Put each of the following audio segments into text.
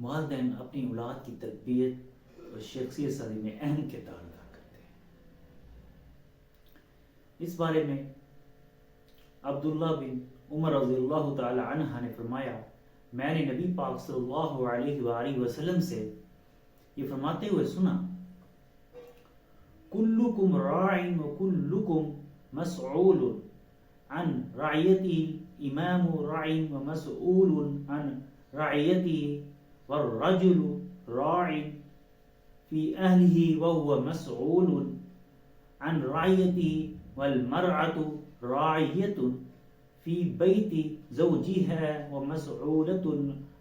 والدین اپنی اولاد کی تربیت اور شخصیت سازی میں اہم کردار ادا کرتے ہیں۔ اس بارے میں عبداللہ بن عمر رضی اللہ تعالی عنہ نے فرمایا، میں نے نبی پاک صلی اللہ علیہ وآلہ وسلم سے یہ فرماتے ہوئے سنا، کلکم راع وکلکم مسئول عن رعیته، امام راع ومسئول عن رعیته، والرجل راع فی اہلہ وهو مسئول عن رعیته، والمرأة راعیة فی بیت زوجها ومسئولة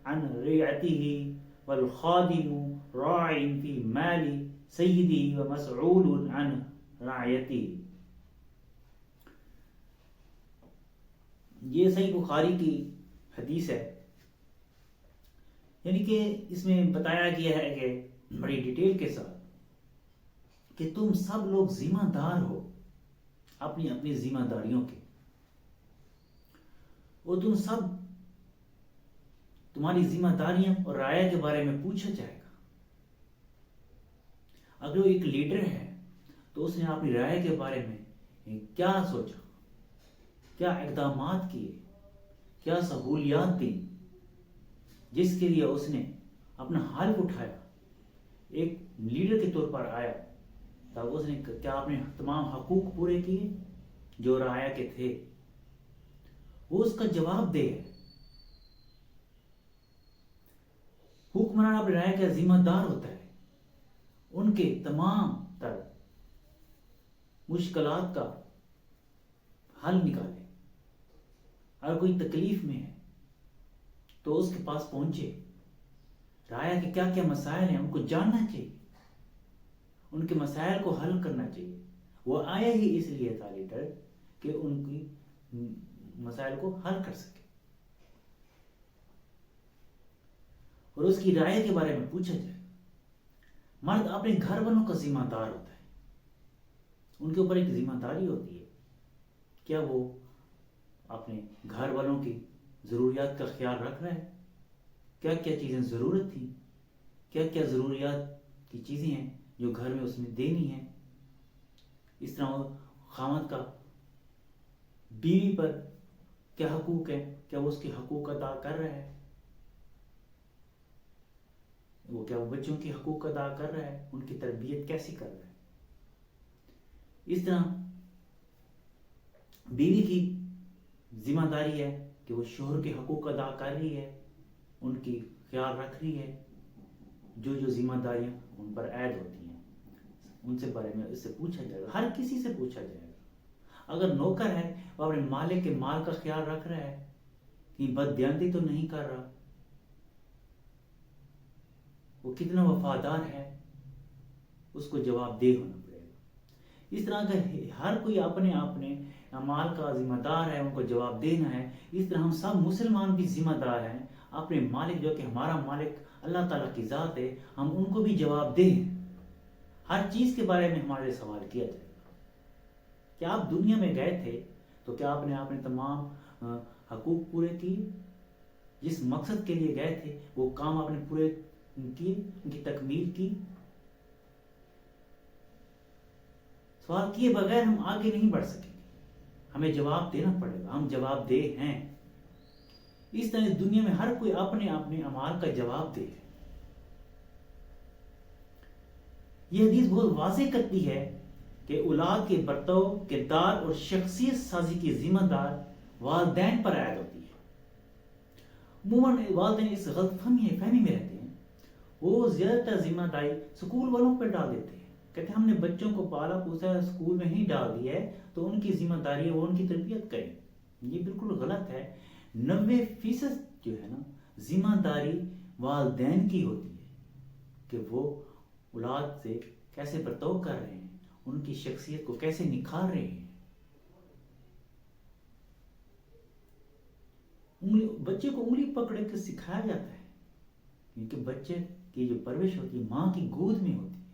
عن رعیته، والخادم راع فی مال سیدی ومسئول عن رعیته۔ یہ صحیح بخاری کی حدیث ہے، یعنی کہ اس میں بتایا گیا ہے کہ بڑی ڈیٹیل کے ساتھ کہ تم سب لوگ ذمہ دار ہو اپنی اپنی ذمہ داریوں کے، اور تم سب تمہاری ذمہ داریاں اور رعایا کے بارے میں پوچھا جائے گا۔ اگر وہ ایک لیڈر ہے تو اس نے اپنی رعایا کے بارے میں کیا سوچا، کیا اقدامات کیے، کیا سہولیات دی، جس کے لیے اس نے اپنا حلف اٹھایا، ایک لیڈر کے طور پر آیا، تب اس نے کیا اپنے تمام حقوق پورے کیے جو رعایا کے تھے، وہ اس کا جواب دے۔ حکمران اپنے رعایا کا ذمہ دار ہوتا ہے، ان کے تمام تر مشکلات کا حل نکالے۔ اگر کوئی تکلیف میں ہے تو اس کے پاس پہنچے، رعایا کے کیا کیا مسائل ہیں ان کو جاننا چاہیے، ان کے مسائل کو حل کرنا چاہیے۔ وہ آیا ہی اس لیے تھا لیڈر کہ ان کی مسائل کو حل کر سکے، اور اس کی رعایا کے بارے میں پوچھا جائے۔ مرد اپنے گھر والوں کا ذمہ دار ہوتا ہے، ان کے اوپر ایک ذمہ داری ہوتی ہے، کیا وہ اپنے گھر والوں کی ضروریات کا خیال رکھ رہا ہے، کیا کیا چیزیں ضرورت تھیں، کیا کیا ضروریات کی چیزیں ہیں جو گھر میں اس نے دینی ہیں۔ اس طرح وہ خاوند کا بیوی پر کیا حقوق ہے، کیا وہ اس کے حقوق ادا کر رہا ہے، وہ کیا وہ بچوں کے حقوق ادا کر رہا ہے، ان کی تربیت کیسی کر رہا ہے۔ اس طرح بیوی کی ذمہ داری ہے کہ وہ شوہر کے حقوق ادا کر رہی ہے، ان کی خیال رکھ رہی ہے، جو جو ذمہ داریاں ان پر عائد ہوتی ہیں ان سے بارے میں اس سے پوچھا جائے گا، ہر کسی سے پوچھا جائے گا۔ اگر نوکر ہے وہ اپنے مالک کے مال کا خیال رکھ رہا ہے، کہیں بددیانتی تو نہیں کر رہا، وہ کتنا وفادار ہے، اس کو جواب دہ ہونا پڑے گا۔ اس طرح کا ہر کوئی اپنے اپنے اعمال کا ذمہ دار ہے، ان کو جواب دینا ہے۔ اس طرح ہم سب مسلمان بھی ذمہ دار ہیں اپنے مالک، جو کہ ہمارا مالک اللہ تعالیٰ کی ذات ہے، ہم ان کو بھی جواب دیں۔ ہر چیز کے بارے میں ہمارے سوال کیا جائے گا۔ کیا آپ دنیا میں گئے تھے تو کیا آپ نے اپنے تمام حقوق پورے کیے؟ جس مقصد کے لیے گئے تھے وہ کام آپ نے پورے کیے، ان کی تکمیل کی؟ سوال کیے بغیر ہم آگے نہیں بڑھ سکیں گے، ہمیں جواب دینا پڑے گا، ہم جواب دہ ہیں۔ اس طرح اس دنیا میں ہر کوئی اپنے اپنے اعمال کا جواب دے۔ یہ حدیث بہت واضح کرتی ہے کہ اولاد کے برتاؤ، کردار اور شخصیت سازی کی ذمہ دار والدین پر عائد ہوتی ہے۔ عموماً والدین اس غلط فہمی میں رہتے ہیں، وہ زیادہ تر ذمہ داری اسکول والوں پر ڈال دیتے ہیں، کہتے ہیں ہم نے بچوں کو پالا پوسا اسکول میں ہی ڈال دیا ہے تو ان کی ذمہ داری ہے وہ ان کی تربیت کریں۔ یہ بالکل غلط ہے۔ 90% جو ہے نا ذمہ داری والدین کی ہوتی ہے کہ وہ اولاد سے کیسے برتاؤ کر رہے ہیں، ان کی شخصیت کو کیسے نکھار رہے ہیں۔ بچے کو انگلی پکڑ کے سکھایا جاتا ہے، کیونکہ بچے کی جو پرورش ہوتی ہے ماں کی گود میں ہوتی ہے،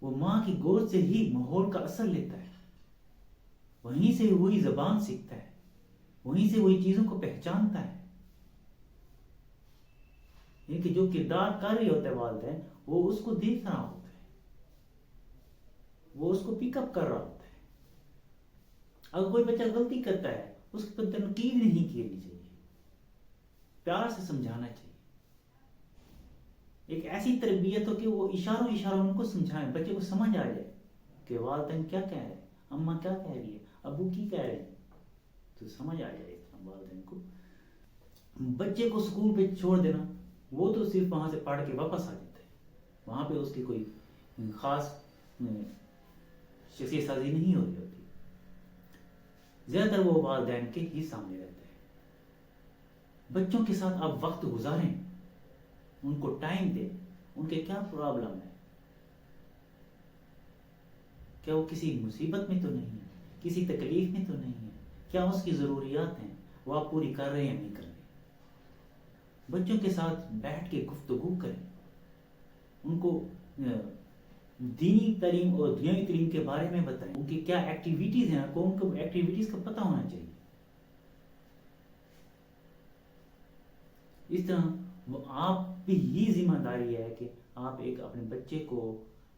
وہ ماں کی گود سے ہی ماحول کا اثر لیتا ہے، وہیں سے وہی زبان سیکھتا ہے، وہیں سے وہی چیزوں کو پہچانتا ہے۔ یعنی کہ جو کردار کر رہے ہوتے ہیں والدین وہ اس کو دیکھ رہا ہوتا ہے، وہ اس کو پک اپ کر رہا ہوتا ہے. اگر کوئی بچہ غلطی کرتا ہے اس پر تنقید نہیں کرنی چاہیے، پیار سے سمجھانا چاہیے. ایک ایسی تربیت ہو کہ وہ اشاروں ان کو سمجھائیں، بچے کو سمجھ آ جائے کہ والدین کیا کہہ رہے ہیں، اماں کیا کہہ رہی ہے، ابو کی کہہ رہے ہیں، تو سمجھ آ جائے والدین کو. بچے کو اسکول پہ چھوڑ دینا، وہ تو صرف وہاں سے پڑھ کے واپس آ جاتا ہے، وہاں پہ اس کی کوئی خاص شخصیت سازی نہیں ہو رہی ہوتی. زیادہ تر وہ والدین کے ہی سامنے رہتے ہیں. بچوں کے ساتھ آپ وقت گزاریں، ان کو ٹائم دیں، ان کے کیا پرابلم ہے، کیا وہ کسی مصیبت میں تو نہیں ہے، کسی تکلیف میں تو نہیں ہے، کیا اس کی ضروریات ہیں وہ آپ پوری کر رہے ہیں یا نہیں کر رہے. بچوں کے ساتھ بیٹھ کے گفتگو کریں، ان کو دینی تعلیم اور دنیاوی تعلیم کے بارے میں بتائیں، ان کی کیا ایکٹیویٹیز ہیں، ان کو ایکٹیویٹیز کا پتہ ہونا چاہیے. اس طرح وہ آپ کی ہی ذمہ داری ہے کہ آپ ایک اپنے بچے کو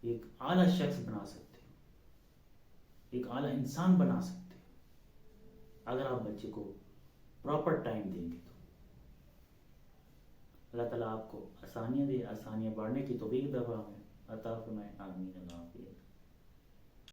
ایک اعلیٰ شخص بنا سکتے ہو، ایک اعلیٰ انسان بنا سکتے ہو اگر آپ بچے کو پراپر ٹائم دیں گے. تو اللہ تعالیٰ آپ کو آسانیاں دے، آسانیاں بڑھنے کی توفیق عطا فرمائے. آمین. اللہ حافظ.